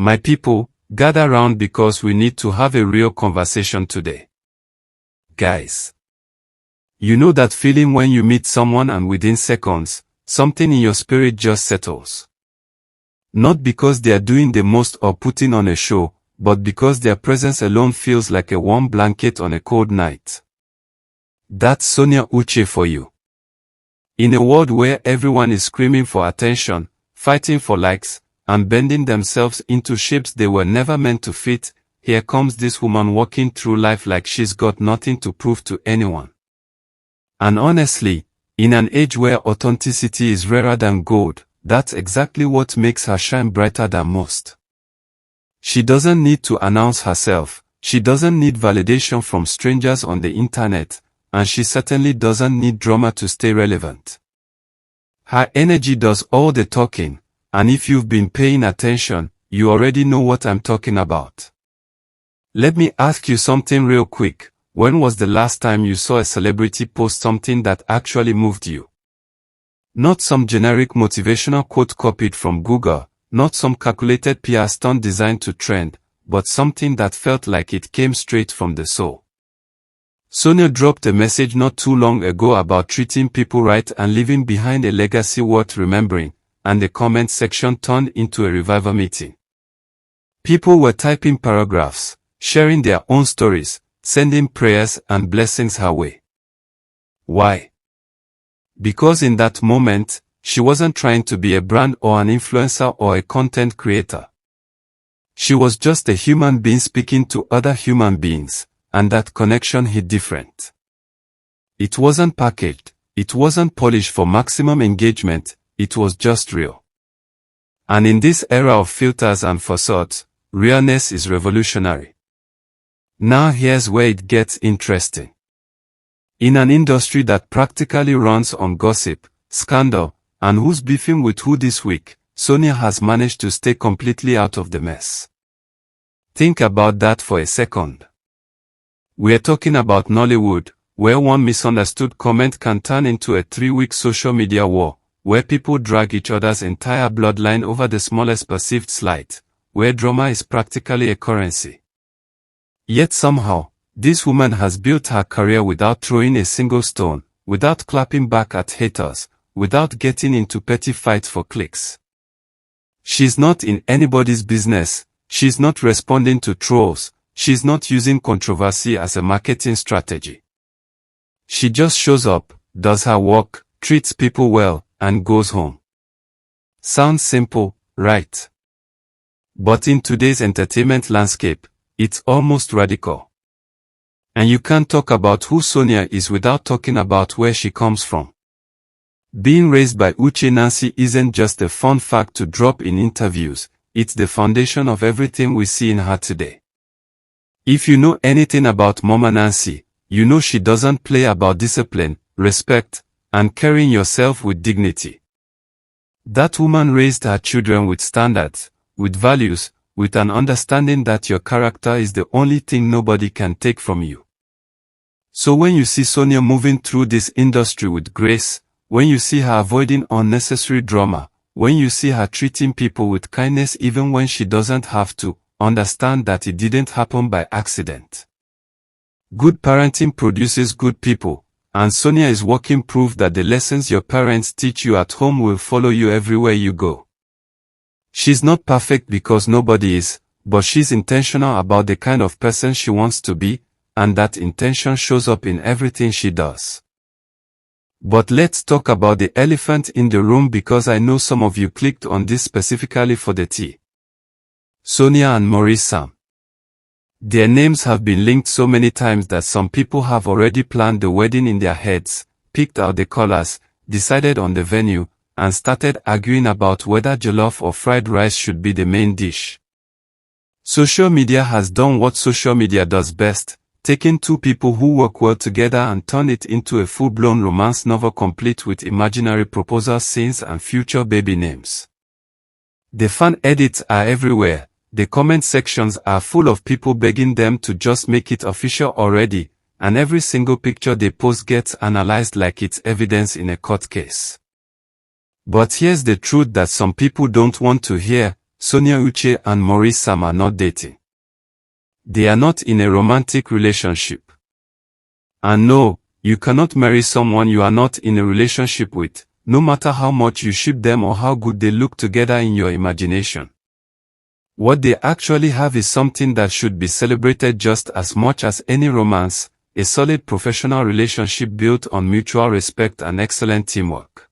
My people, gather round because we need to have a real conversation today. Guys, you know that feeling when you meet someone and within seconds, something in your spirit just settles. Not because they are doing the most or putting on a show, but because their presence alone feels like a warm blanket on a cold night. That's Sonia Uche for you. In a world where everyone is screaming for attention, fighting for likes, and bending themselves into shapes they were never meant to fit, here comes this woman walking through life like she's got nothing to prove to anyone. And honestly, in an age where authenticity is rarer than gold, that's exactly what makes her shine brighter than most. She doesn't need to announce herself, she doesn't need validation from strangers on the internet, and she certainly doesn't need drama to stay relevant. Her energy does all the talking, and if you've been paying attention, you already know what I'm talking about. Let me ask you something real quick. When was the last time you saw a celebrity post something that actually moved you? Not some generic motivational quote copied from Google, not some calculated PR stunt designed to trend, but something that felt like it came straight from the soul. Sonia dropped a message not too long ago about treating people right and leaving behind a legacy worth remembering, and the comment section turned into a revival meeting. People were typing paragraphs, sharing their own stories, sending prayers and blessings her way. Why? Because in that moment, she wasn't trying to be a brand or an influencer or a content creator. She was just a human being speaking to other human beings, and that connection hit different. It wasn't packaged, it wasn't polished for maximum engagement, it was just real. And in this era of filters and facades, realness is revolutionary. Now here's where it gets interesting. In an industry that practically runs on gossip, scandal, and who's beefing with who this week, Sonia has managed to stay completely out of the mess. Think about that for a second. We're talking about Nollywood, where one misunderstood comment can turn into a 3-week social media war, where people drag each other's entire bloodline over the smallest perceived slight, where drama is practically a currency. Yet somehow, this woman has built her career without throwing a single stone, without clapping back at haters, without getting into petty fights for clicks. She's not in anybody's business, she's not responding to trolls, she's not using controversy as a marketing strategy. She just shows up, does her work, treats people well, and goes home. Sounds simple, right? But in today's entertainment landscape, it's almost radical. And you can't talk about who Sonia is without talking about where she comes from. Being raised by Uche Nancy isn't just a fun fact to drop in interviews, it's the foundation of everything we see in her today. If you know anything about Mama Nancy, you know she doesn't play about discipline, respect, and carrying yourself with dignity. That woman raised her children with standards, with values, with an understanding that your character is the only thing nobody can take from you. So when you see Sonia moving through this industry with grace, when you see her avoiding unnecessary drama, when you see her treating people with kindness even when she doesn't have to, understand that it didn't happen by accident. Good parenting produces good people, and Sonia is walking proof that the lessons your parents teach you at home will follow you everywhere you go. She's not perfect because nobody is, but she's intentional about the kind of person she wants to be, and that intention shows up in everything she does. But let's talk about the elephant in the room because I know some of you clicked on this specifically for the tea. Sonia and Maurice Sam. Their names have been linked so many times that some people have already planned the wedding in their heads, picked out the colors, decided on the venue, and started arguing about whether jollof or fried rice should be the main dish. Social media has done what social media does best, taken two people who work well together and turned it into a full-blown romance novel complete with imaginary proposal scenes and future baby names. The fan edits are everywhere, the comment sections are full of people begging them to just make it official already, and every single picture they post gets analyzed like it's evidence in a court case. But here's the truth that some people don't want to hear, Sonia, Uche, and Maurice Sam are not dating. They are not in a romantic relationship. And no, you cannot marry someone you are not in a relationship with, no matter how much you ship them or how good they look together in your imagination. What they actually have is something that should be celebrated just as much as any romance, a solid professional relationship built on mutual respect and excellent teamwork.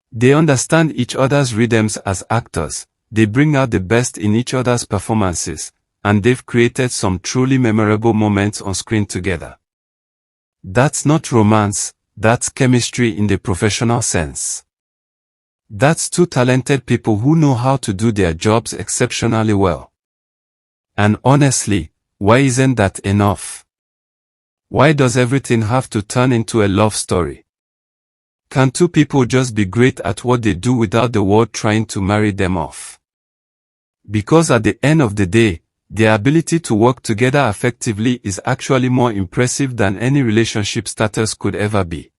They understand each other's rhythms as actors, they bring out the best in each other's performances, and they've created some truly memorable moments on screen together. That's not romance, that's chemistry in the professional sense. That's two talented people who know how to do their jobs exceptionally well. And honestly, why isn't that enough? Why does everything have to turn into a love story? Can two people just be great at what they do without the world trying to marry them off? Because at the end of the day, their ability to work together effectively is actually more impressive than any relationship status could ever be.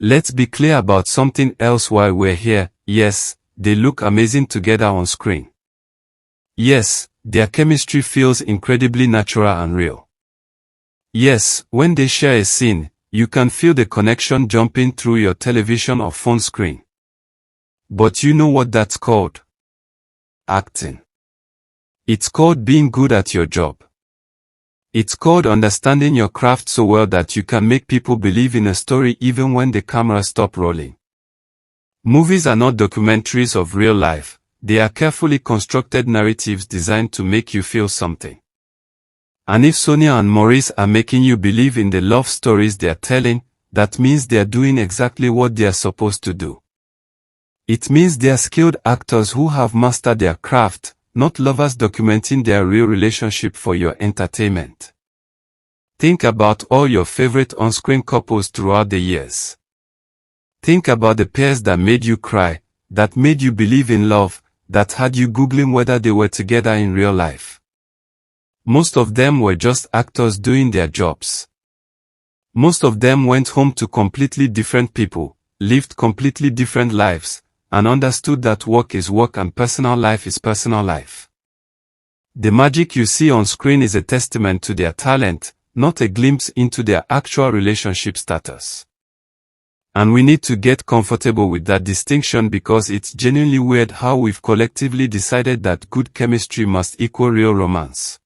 Let's be clear about something else while we're here. Yes, they look amazing together on screen. Yes, their chemistry feels incredibly natural and real. Yes, when they share a scene, you can feel the connection jumping through your television or phone screen. But you know what that's called? Acting. It's called being good at your job. It's called understanding your craft so well that you can make people believe in a story even when the camera stops rolling. Movies are not documentaries of real life, they are carefully constructed narratives designed to make you feel something. And if Sonia and Maurice are making you believe in the love stories they are telling, that means they are doing exactly what they are supposed to do. It means they are skilled actors who have mastered their craft, not lovers documenting their real relationship for your entertainment. Think about all your favorite on-screen couples throughout the years. Think about the pairs that made you cry, that made you believe in love, that had you Googling whether they were together in real life. Most of them were just actors doing their jobs. Most of them went home to completely different people, lived completely different lives, and understood that work is work and personal life is personal life. The magic you see on screen is a testament to their talent, not a glimpse into their actual relationship status. And we need to get comfortable with that distinction because it's genuinely weird how we've collectively decided that good chemistry must equal real romance.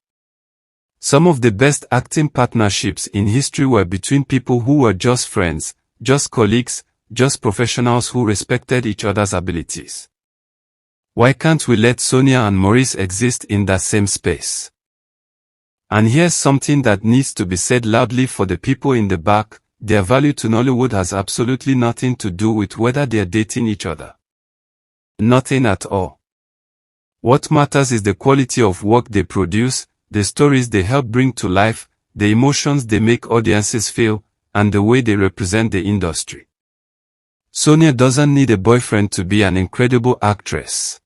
Some of the best acting partnerships in history were between people who were just friends, just colleagues, just professionals who respected each other's abilities. Why can't we let Sonia and Maurice exist in that same space? And here's something that needs to be said loudly for the people in the back: their value to Nollywood has absolutely nothing to do with whether they're dating each other. Nothing at all. What matters is the quality of work they produce, the stories they help bring to life, the emotions they make audiences feel, and the way they represent the industry. Sonia doesn't need a boyfriend to be an incredible actress.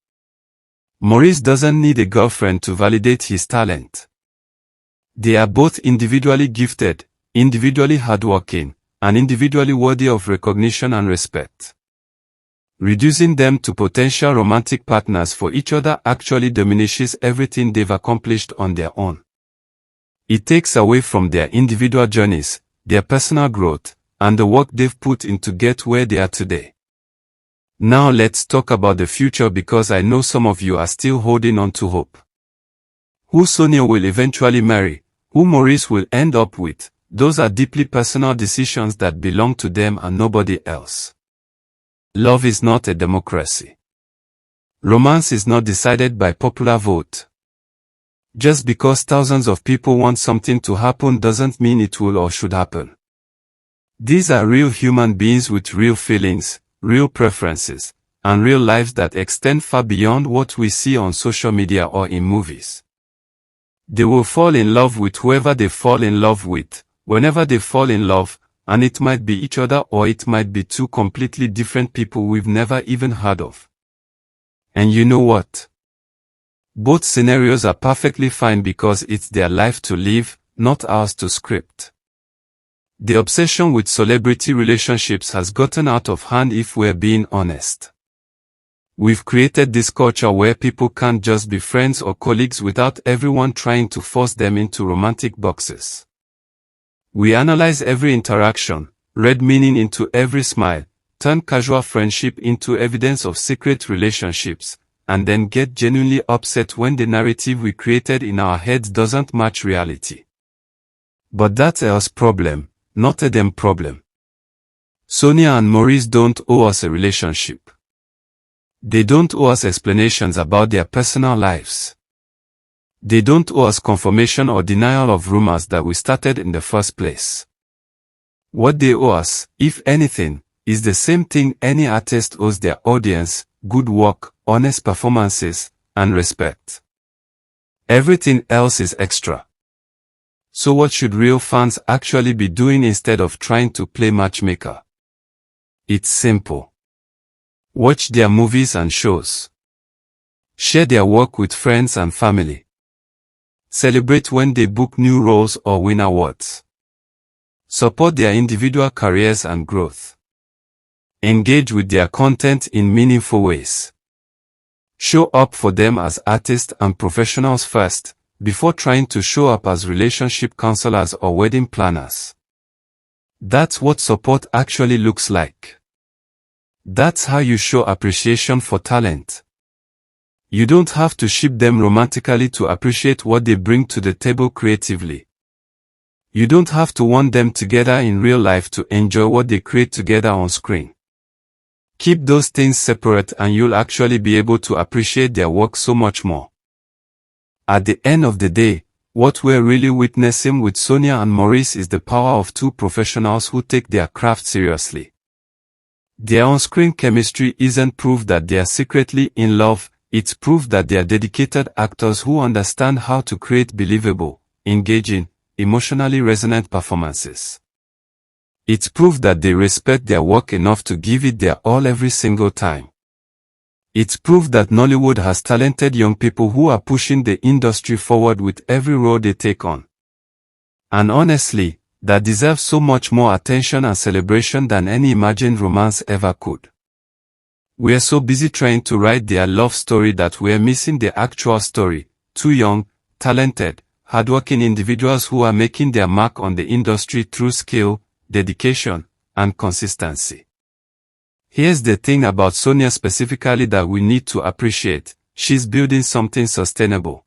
Maurice doesn't need a girlfriend to validate his talent. They are both individually gifted, individually hardworking, and individually worthy of recognition and respect. Reducing them to potential romantic partners for each other actually diminishes everything they've accomplished on their own. It takes away from their individual journeys, their personal growth, and the work they've put in to get where they are today. Now let's talk about the future because I know some of you are still holding on to hope. Who Sonia will eventually marry, who Maurice will end up with, those are deeply personal decisions that belong to them and nobody else. Love is not a democracy. Romance is not decided by popular vote. Just because thousands of people want something to happen doesn't mean it will or should happen. These are real human beings with real feelings, real preferences, and real lives that extend far beyond what we see on social media or in movies. They will fall in love with whoever they fall in love with, whenever they fall in love, and it might be each other or it might be two completely different people we've never even heard of. And you know what? Both scenarios are perfectly fine because it's their life to live, not ours to script. The obsession with celebrity relationships has gotten out of hand if we're being honest. We've created this culture where people can't just be friends or colleagues without everyone trying to force them into romantic boxes. We analyze every interaction, read meaning into every smile, turn casual friendship into evidence of secret relationships, and then get genuinely upset when the narrative we created in our heads doesn't match reality. But that's us problem, not a them problem. Sonia and Maurice don't owe us a relationship. They don't owe us explanations about their personal lives. They don't owe us confirmation or denial of rumors that we started in the first place. What they owe us, if anything, is the same thing any artist owes their audience: good work, honest performances, and respect. Everything else is extra. So what should real fans actually be doing instead of trying to play matchmaker? It's simple. Watch their movies and shows. Share their work with friends and family. Celebrate when they book new roles or win awards. Support their individual careers and growth. Engage with their content in meaningful ways. Show up for them as artists and professionals first, before trying to show up as relationship counselors or wedding planners. That's what support actually looks like. That's how you show appreciation for talent. You don't have to ship them romantically to appreciate what they bring to the table creatively. You don't have to want them together in real life to enjoy what they create together on screen. Keep those things separate and you'll actually be able to appreciate their work so much more. At the end of the day, what we're really witnessing with Sonia and Maurice is the power of two professionals who take their craft seriously. Their on-screen chemistry isn't proof that they are secretly in love, it's proof that they are dedicated actors who understand how to create believable, engaging, emotionally resonant performances. It's proof that they respect their work enough to give it their all every single time. It's proof that Nollywood has talented young people who are pushing the industry forward with every role they take on. And honestly, that deserves so much more attention and celebration than any imagined romance ever could. We are so busy trying to write their love story that we are missing the actual story: two young, talented, hardworking individuals who are making their mark on the industry through skill, dedication, and consistency. Here's the thing about Sonia specifically that we need to appreciate: she's building something sustainable.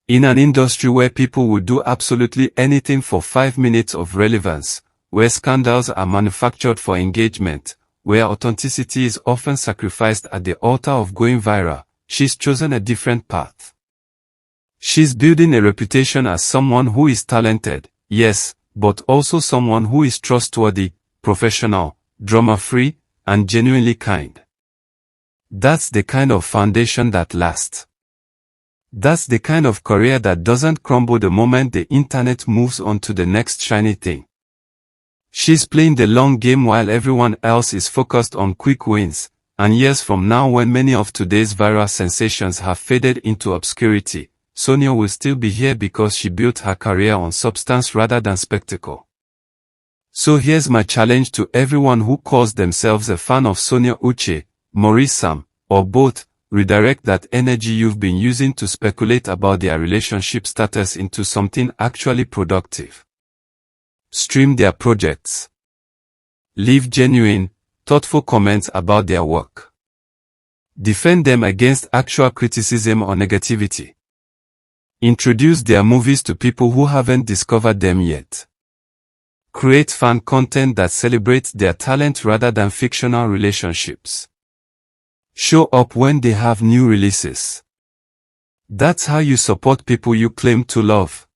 In an industry where people will do absolutely anything for 5 minutes of relevance, where scandals are manufactured for engagement, where authenticity is often sacrificed at the altar of going viral, she's chosen a different path. She's building a reputation as someone who is talented, yes, but also someone who is trustworthy, professional, drama-free, and genuinely kind. That's the kind of foundation that lasts. That's the kind of career that doesn't crumble the moment the internet moves on to the next shiny thing. She's playing the long game while everyone else is focused on quick wins, and years from now, when many of today's viral sensations have faded into obscurity, Sonia will still be here because she built her career on substance rather than spectacle. So here's my challenge to everyone who calls themselves a fan of Sonia, Uche, Maurice Sam, or both: redirect that energy you've been using to speculate about their relationship status into something actually productive. Stream their projects. Leave genuine, thoughtful comments about their work. Defend them against actual criticism or negativity. Introduce their movies to people who haven't discovered them yet. Create fan content that celebrates their talent rather than fictional relationships. Show up when they have new releases. That's how you support people you claim to love.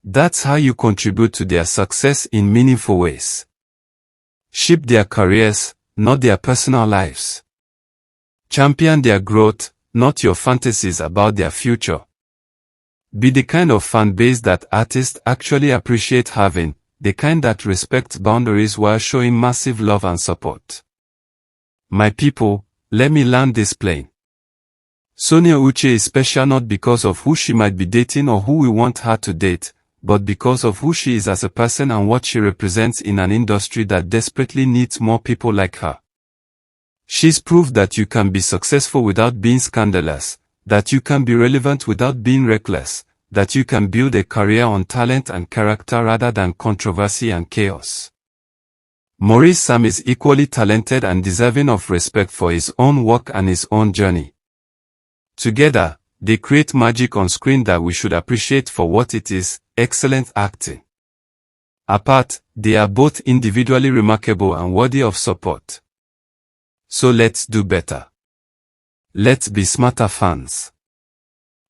That's how you contribute to their success in meaningful ways. Ship their careers, not their personal lives. Champion their growth, not your fantasies about their future. Be the kind of fan base that artists actually appreciate having, the kind that respects boundaries while showing massive love and support. My people, let me land this plane. Sonia Uche is special not because of who she might be dating or who we want her to date, but because of who she is as a person and what she represents in an industry that desperately needs more people like her. She's proved that you can be successful without being scandalous, that you can be relevant without being reckless, that you can build a career on talent and character rather than controversy and chaos. Maurice Sam is equally talented and deserving of respect for his own work and his own journey. Together, they create magic on screen that we should appreciate for what it is, excellent acting. Apart, they are both individually remarkable and worthy of support. So let's do better. Let's be smarter fans.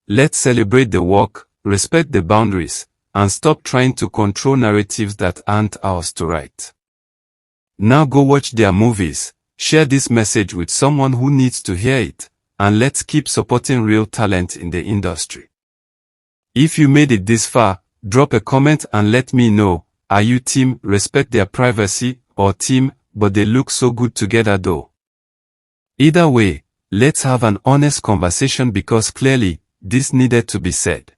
Let's celebrate the work, respect the boundaries, and stop trying to control narratives that aren't ours to write. Now go watch their movies, share this message with someone who needs to hear it, and let's keep supporting real talent in the industry. If you made it this far, drop a comment and let me know, are you team respect their privacy, or team but they look so good together though? Either way, let's have an honest conversation because clearly, this needed to be said.